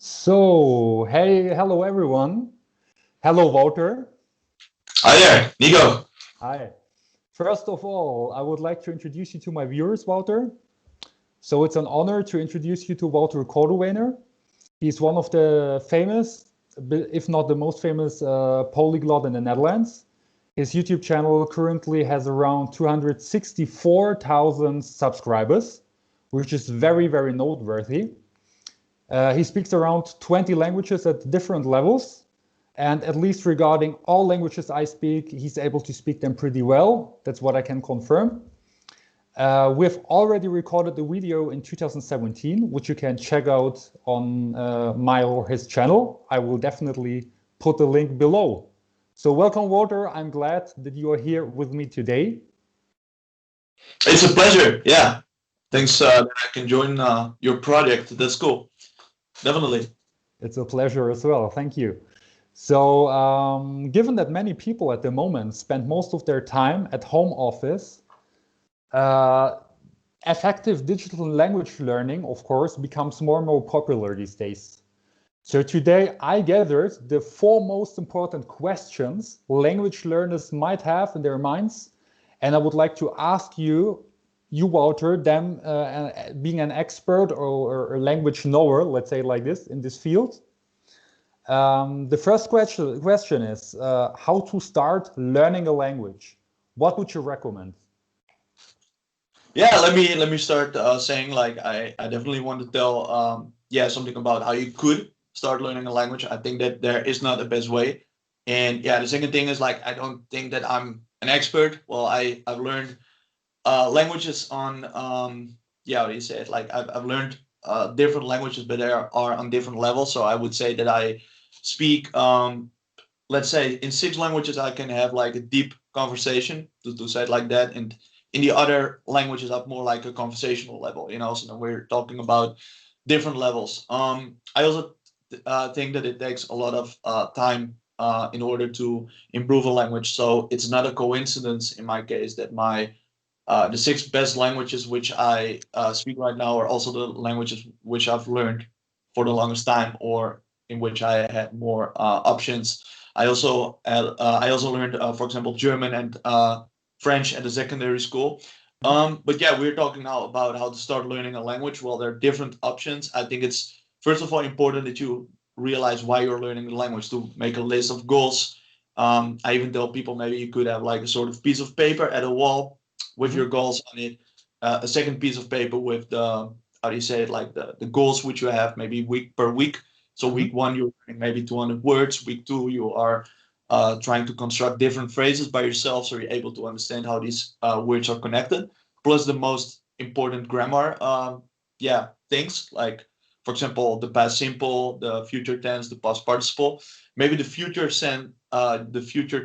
So, hey, hello everyone. Hello, Wouter. Hi there, Nico. Hi. First of all, I would like to introduce you to my viewers, Wouter. So it's an honor to introduce you to Wouter Corduwener. He's one of the famous, if not the most famous, polyglot in the Netherlands. His YouTube channel currently has around 264,000 subscribers, which is very, very noteworthy. He speaks around 20 languages at different levels. And at least regarding all languages I speak, he's able to speak them pretty well. That's what I can confirm. We've already recorded the video in 2017, which you can check out on my or his channel. I will definitely put the link below. So welcome, Wouter. I'm glad that you are here with me today. It's a pleasure. Yeah, thanks that I can join your project. That's cool. Definitely. It's a pleasure as well. Thank you. So, given that many people at the moment spend most of their time at home office, effective digital language learning, of course, becomes more and more popular these days. So today I gathered the 4 most important questions language learners might have in their minds, and I would like to ask you, Wouter, them being an expert or a language knower, let's say like this, in this field. The first question is how to start learning a language. What would you recommend? Yeah, let me start saying like I definitely want to tell something about how you could start learning a language. I think that there is not a best way. And yeah, the second thing is like I don't think that I'm an expert. Well, I've learned languages on how do you say it? Like I've learned different languages, but they are on different levels. So I would say that I speak let's say in 6 languages I can have like a deep conversation to say it like that, and in the other languages I'm more like a conversational level, so then we're talking about different levels. I also think that it takes a lot of time in order to improve a language, so it's not a coincidence in my case that my the 6 best languages which I speak right now are also the languages which I've learned for the longest time, or in which I had more options. I also learned, for example, German and French at the secondary school. But yeah, we're talking now about how to start learning a language. Well, there are different options. I think it's first of all important that you realize why you're learning the language, to make a list of goals. I even tell people maybe you could have like a sort of piece of paper at a wall with your goals on it. A second piece of paper with the, how do you say it, like the goals which you have maybe week per week. So week 1 you're learning maybe 200 words. Week 2 you are trying to construct different phrases by yourself, so you're able to understand how these words are connected. Plus the most important grammar, things like, for example, the past simple, the future tense, the past participle. Maybe the future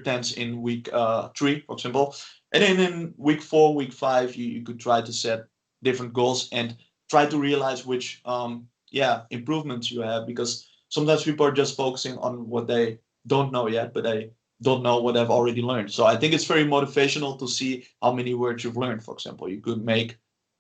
tense in week 3, for example. And then in week 4, week 5, you could try to set different goals and try to realize which improvements you have, because sometimes people are just focusing on what they don't know yet, but they don't know what they've already learned. So I think it's very motivational to see how many words you've learned. For example, you could make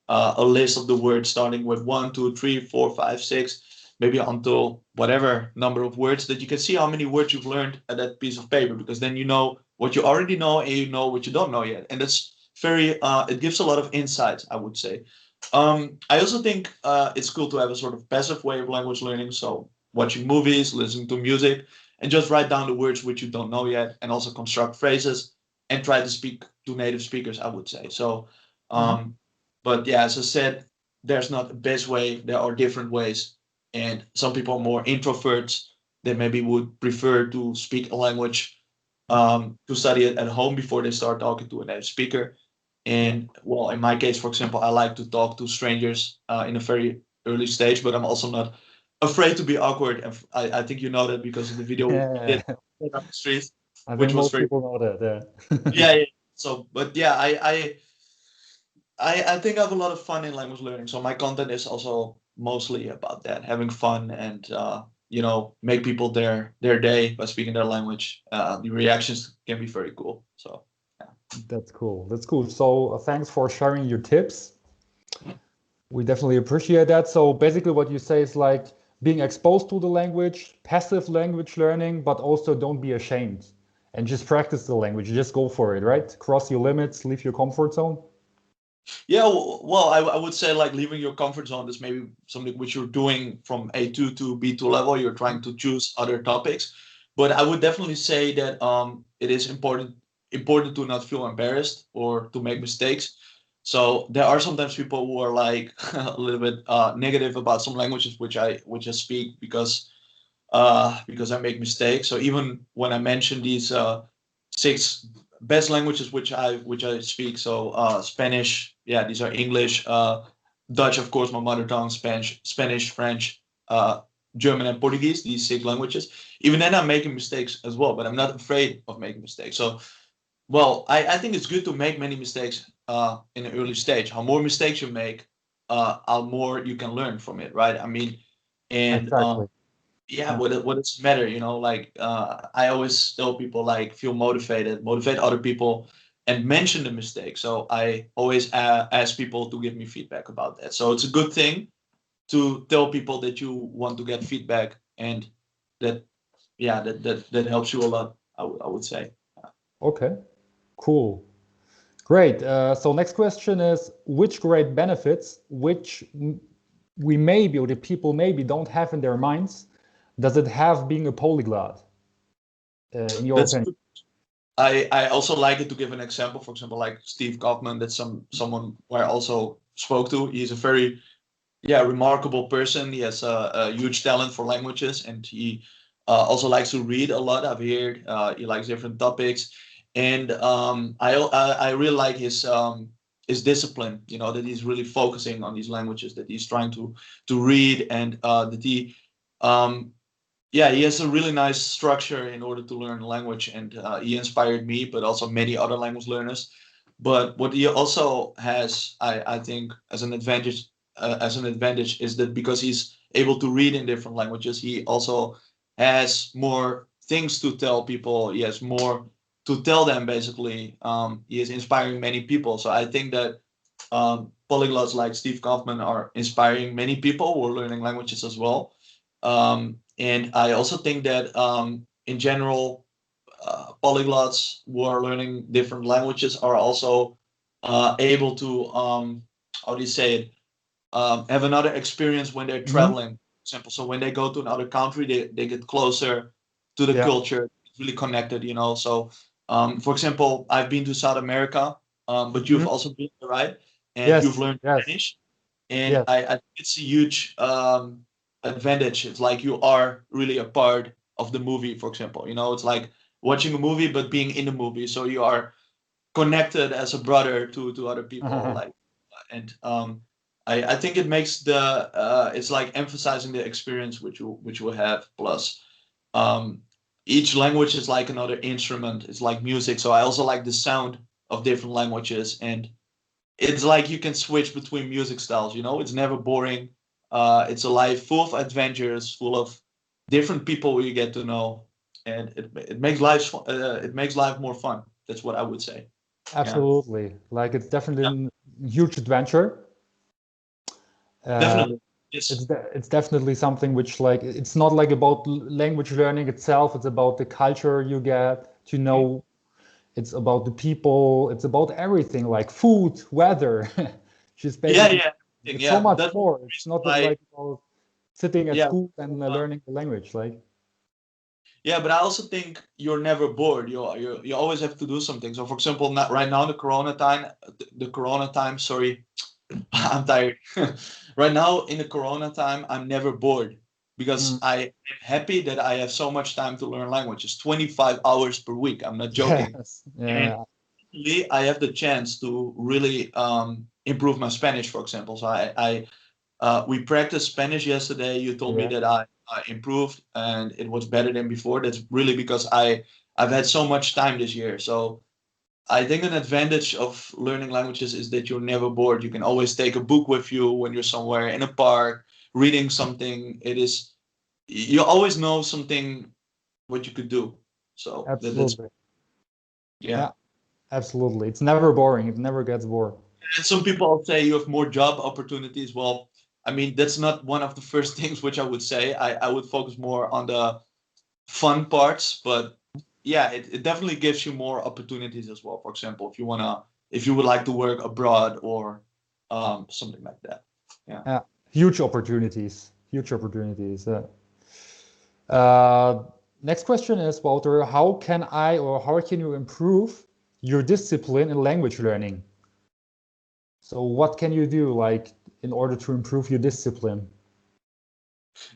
a list of the words starting with 1, 2, 3, 4, 5, 6, maybe until whatever number of words, that you can see how many words you've learned at that piece of paper, because then you know what you already know and you know what you don't know yet. And that's very, it gives a lot of insight, I would say. I also think it's cool to have a sort of passive way of language learning. So watching movies, listening to music, and just write down the words which you don't know yet, and also construct phrases and try to speak to native speakers, I would say. So, but yeah, as I said, there's not a best way. There are different ways. And some people are more introverts. They maybe would prefer to speak a language, to study it at home before they start talking to a native speaker. And well, in my case, for example, I like to talk to strangers in a very early stage, but I'm also not afraid to be awkward. And I think you know that because of the video we Yeah, did on the streets, I which think was most very, people know that. Yeah. yeah, yeah. So, but yeah, I think I have a lot of fun in language learning. So my content is also mostly about that, having fun and make people their day by speaking their language. The reactions can be very cool. So yeah. That's cool. That's cool. So thanks for sharing your tips. We definitely appreciate that. So basically what you say is like being exposed to the language, passive language learning, but also don't be ashamed and just practice the language. Just go for it, right? Cross your limits, leave your comfort zone. Yeah, well, I would say like leaving your comfort zone is maybe something which you're doing from A2 to B2 level. You're trying to choose other topics, but I would definitely say that it is important to not feel embarrassed or to make mistakes. So there are sometimes people who are like a little bit negative about some languages which I speak because I make mistakes. So even when I mention these 6 best languages which I speak, so Spanish, yeah, these are English, Dutch, of course, my mother tongue, Spanish, French, German, and Portuguese. These 6 languages. Even then, I'm making mistakes as well, but I'm not afraid of making mistakes. So, well, I think it's good to make many mistakes in an early stage. How more mistakes you make, how more you can learn from it, right? I mean, and Exactly. yeah, Yeah. what does it matter, like I always tell people like feel motivate other people and mention the mistake. So I always ask people to give me feedback about that. So it's a good thing to tell people that you want to get feedback, and that yeah that helps you a lot, I would say. Okay, cool. Great. So next question is, which great benefits, which we maybe, or the people maybe don't have in their minds, does it have being a polyglot, in your That's opinion? good. I also like it to give an example. For example, like Steve Kaufman, that's someone who I also spoke to. He's a very remarkable person. He has a huge talent for languages, and he also likes to read a lot. I've heard he likes different topics, and I really like his discipline. That he's really focusing on these languages, that he's trying to read, and that he has a really nice structure in order to learn language, and he inspired me, but also many other language learners. But what he also has, I think, as an advantage is that because he's able to read in different languages, he also has more things to tell people. He has more to tell them, basically. He is inspiring many people. So I think that polyglots like Steve Kaufman are inspiring many people who are learning languages as well. And I also think that in general, polyglots who are learning different languages are also able to, how do you say it, have another experience when they're Mhm. traveling. For example, so when they go to another country, they get closer to the Yeah. culture, really connected. So, for example, I've been to South America, but you've Mhm. also been there, right? And you've Yes. learned Yes. Spanish, and Yes. I think it's a huge advantage. It's like you are really a part of the movie, for example. It's like watching a movie but being in the movie, so you are connected as a brother to other people. Like, and I think it makes it's like emphasizing the experience which you have. Plus, um, each language is like another instrument. It's like music. So I also like the sound of different languages, and it's like you can switch between music styles. It's never boring. It's a life full of adventures, full of different people you get to know, and it makes life more fun. That's what I would say. Yeah, Absolutely. Like it's yeah, definitely a huge adventure. Uh, definitely. Yes. it's definitely something which, like, it's not like about language learning itself. It's about the culture you get to Mhm. know. It's about the people. It's about everything, like food, weather. Just Yeah, basically, yeah, it's so yeah. much That's the more. It's reason not why. like about sitting at Yeah, school and uh, learning the language. Like, yeah. But I also think you're never bored. You always have to do something. So, for example, not right now, the Corona time. Sorry, I'm tired. Right now, in the Corona time, I'm never bored because mm, I am happy that I have so much time to learn languages. 25 hours per week. I'm not joking. yes, And yeah, really, I have the chance to really improve my Spanish, for example. So we practiced Spanish yesterday. You told me yeah, that I improved and it was better than before. That's really because I've had so much time this year. So I think an advantage of learning languages is that you're never bored. You can always take a book with you when you're somewhere in a park reading something. You always know something what you could do. So that's absolutely, yeah. yeah, absolutely. It's never boring. It never gets bored. And some people say you have more job opportunities. Well, I mean, that's not one of the first things which I would say. I would focus more on the fun parts, but yeah, it definitely gives you more opportunities as well. For example, if you would like to work abroad or something like that. Yeah. Huge opportunities. Huge opportunities. Uh, Next question is, Wouter, how can I or how can you improve your discipline in language learning? So what can you do like in order to improve your discipline?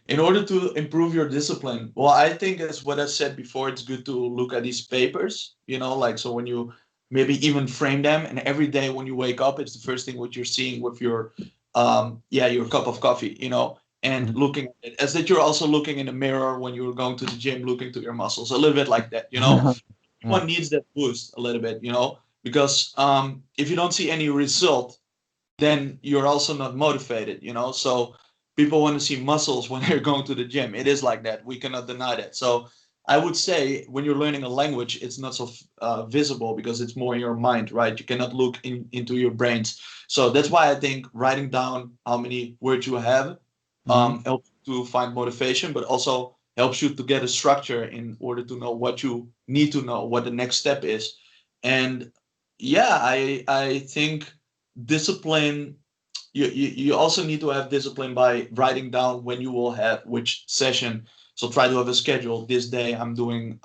In order to improve your discipline, well, I think as what I said before, it's good to look at these papers, like so when you maybe even frame them, and every day when you wake up, it's the first thing what you're seeing with your your cup of coffee, and looking at it as that you're also looking in the mirror when you're going to the gym, looking to your muscles, a little bit like that. One needs that boost a little bit, because if you don't see any result, then you're also not motivated, so people want to see muscles when they're going to the gym. It is like that. We cannot deny that. So I would say when you're learning a language, it's not so visible because it's more in your mind, right? You cannot look into your brains. So that's why I think writing down how many words you have helps to find motivation, but also helps you to get a structure in order to know what you need to know, what the next step is. And yeah, I think discipline, you also need to have discipline by writing down when you will have which session. So try to have a schedule. This day I'm doing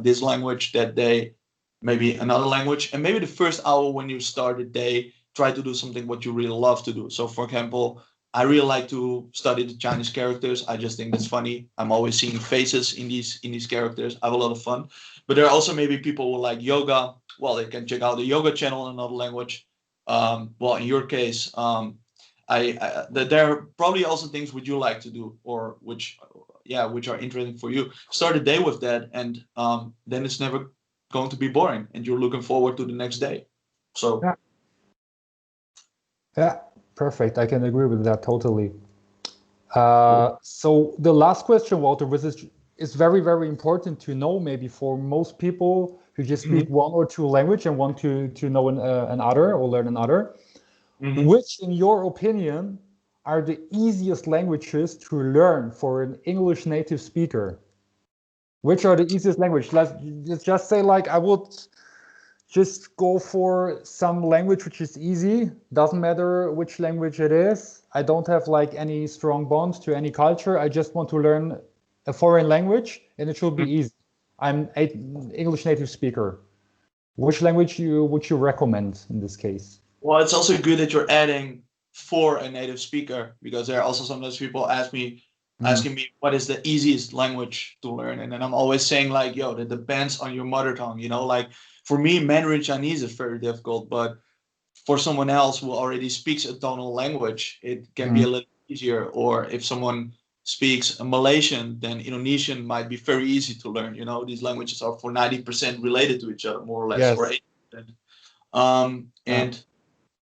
this language, that day maybe another language, and maybe the first hour when you start the day, try to do something what you really love to do. So for example, I really like to study the Chinese characters. I just think that's funny. I'm always seeing faces in these characters. I have a lot of fun. But there are also maybe people who like yoga. Well, they can check out the yoga channel in another language. Well, in your case, there are probably also things would you like to do, or which are interesting for you. Start a day with that, and then it's never going to be boring, and you're looking forward to the next day. So yeah, perfect. I can agree with that totally. So the last question, Walter, which is very, very important to know maybe for most people who just speak one or two language and want to know another or learn another. Which, in your opinion, are the easiest languages to learn for an English native speaker? Which are the easiest language? Let's just say like I would just go for some language which is easy. Doesn't matter which language it is. I don't have like any strong bonds to any culture. I just want to learn a foreign language and it should be easy. I'm an English native speaker. Which language would you recommend in this case? Well, it's also good that you're adding for a native speaker, because there are also sometimes people asking me what is the easiest language to learn, and then I'm always saying like, yo, that depends on your mother tongue. Like for me, Mandarin Chinese is very difficult, but for someone else who already speaks a tonal language, it can be a little easier. Or if someone speaks a Malaysian, then Indonesian might be very easy to learn. These languages are for 90% related to each other, more or less, yes. or 80%. And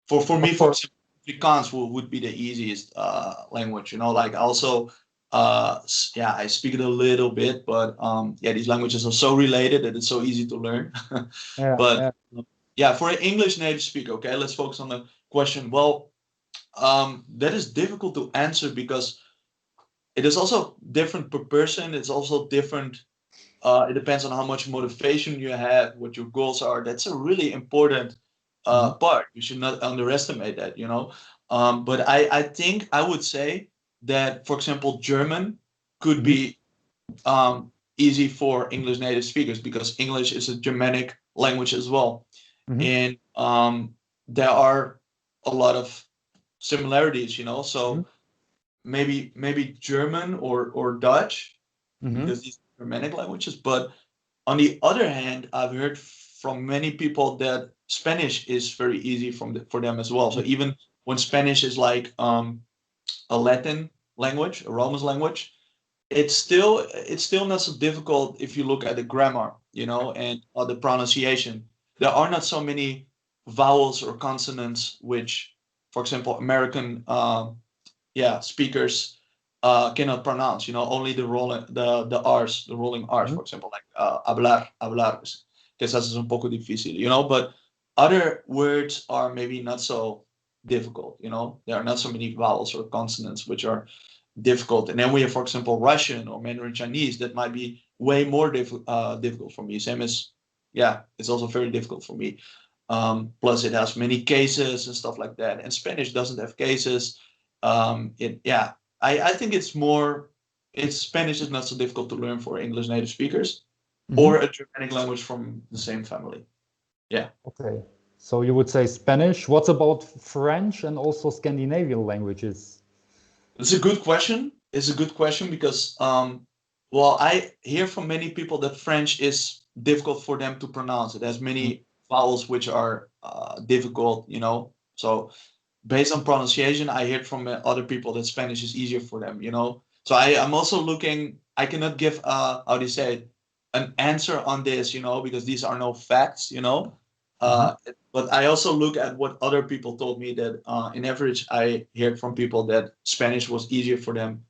for me, for example, Afrikaans would be the easiest language. Like also, I speak it a little bit, but these languages are so related that it's so easy to learn. For an English native speaker, okay, let's focus on the question. Well, that is difficult to answer because it is also different per person. It's also different. It depends on how much motivation you have, what your goals are. That's a really important part. You should not underestimate that, But I think I would say that, for example, German could be easy for English native speakers because English is a Germanic language as well. And there are a lot of similarities, so maybe German or Dutch, because these are Germanic languages. But on the other hand, I've heard from many people that Spanish is very easy for them as well. So even when Spanish is like a Latin language, a Romance language, it's still not so difficult if you look at the grammar, and the pronunciation. There are not so many vowels or consonants which, for example, American speakers cannot pronounce. Only the R's, the rolling R's, for example, like hablar, quizás es un poco difícil, But other words are maybe not so difficult. You know, there are not so many vowels or consonants which are difficult. And then we have, for example, Russian or Mandarin Chinese that might be way more difficult for me. Same as, yeah, it's also very difficult for me. Plus it has many cases and stuff like that. And Spanish doesn't have cases. I think Spanish is not so difficult to learn for English native speakers or a Germanic language from the same family. Yeah. Okay. So you would say Spanish. What about French and also Scandinavian languages? It's a good question. It's a good question because, well, I hear from many people that French is difficult for them to pronounce. It has many vowels which are difficult, you know. So based on pronunciation, I hear from other people that Spanish is easier for them, you know. So I'm also looking, I cannot give, how do you say it, an answer on this, you know, because these are no facts, you know. But I also look at what other people told me that in average, I heard from people that Spanish was easier for them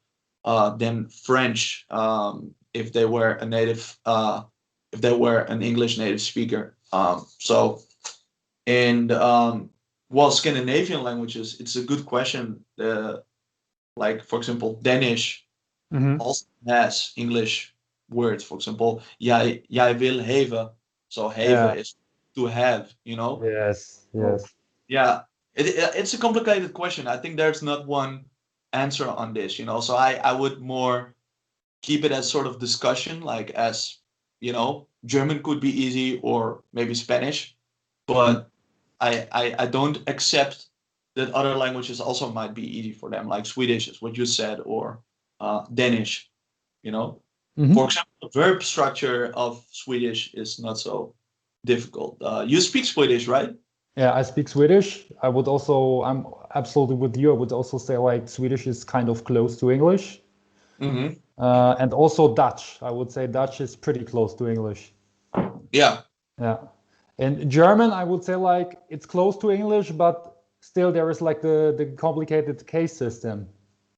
than French if they were a native, if they were an English native speaker. Well, Scandinavian languages, it's a good question. Like, for example, Danish also has English words. For example, jeg vil have. So have is to have, you know? Yes, yes. Yeah, it's a complicated question. I think there's not one answer on this, you know? So I would more keep it as sort of discussion, like as, you know, German could be easy or maybe Spanish, but I don't accept that other languages also might be easy for them, like Swedish is what you said, or Danish, you know? For example, the verb structure of Swedish is not so difficult. You speak Swedish, right? Yeah, I speak Swedish. I'm absolutely with you. I would also say like Swedish is kind of close to English. And also Dutch. I would say Dutch is pretty close to English. Yeah. Yeah. And German, I would say like it's close to English, but still there is like the complicated case system,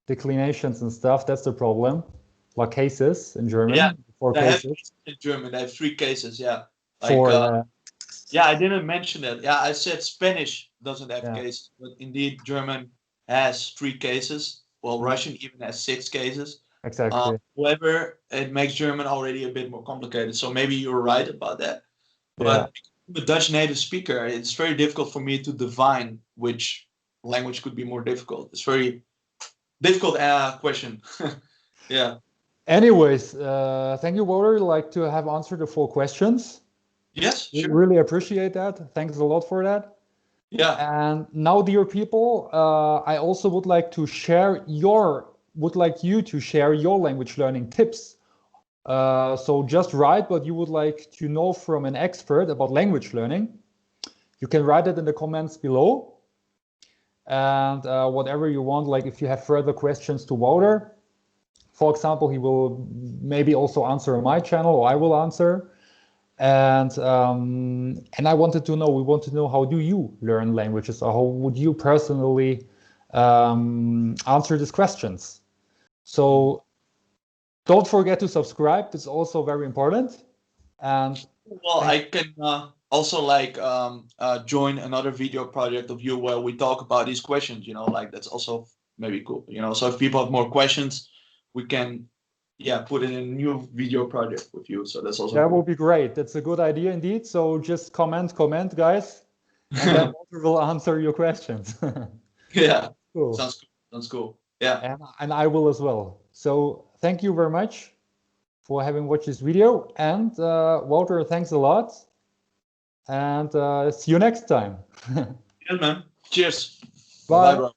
declinations and stuff. That's the problem. Like cases in German. Yeah, Four they cases. have in German. They have 3 cases. Yeah. Like, Four. yeah, I didn't mention that. Yeah, I said Spanish doesn't have cases, but indeed German has 3 cases. Well, Russian even has 6 cases. Exactly. However, it makes German already a bit more complicated. So maybe you're right about that. But I'm a Dutch native speaker, it's very difficult for me to divine which language could be more difficult. It's very difficult question. Yeah. Anyways, thank you, Wouter. Like to have answered the 4 questions. Yes, we sure. Really appreciate that. Thanks a lot for that. Yeah. And now, dear people, I also would like you to share your language learning tips. So just write what you would like to know from an expert about language learning. You can write it in the comments below. And whatever you want, like if you have further questions to Wouter, for example, he will maybe also answer on my channel, or I will answer. And we want to know how do you learn languages, or how would you personally answer these questions? So don't forget to subscribe. It's also very important. And well, I can also like join another video project of you where we talk about these questions, you know, like that's also maybe cool, you know. So if people have more questions, we can put in a new video project with you. So that's also that cool. will be great. That's a good idea indeed. So just comment, guys, and then Wouter will answer your questions. Yeah, cool. Sounds cool. Yeah, and I will as well. So thank you very much for having watched this video, and Wouter, thanks a lot, and see you next time. Yeah, man. Cheers. Bye. Bye, bro.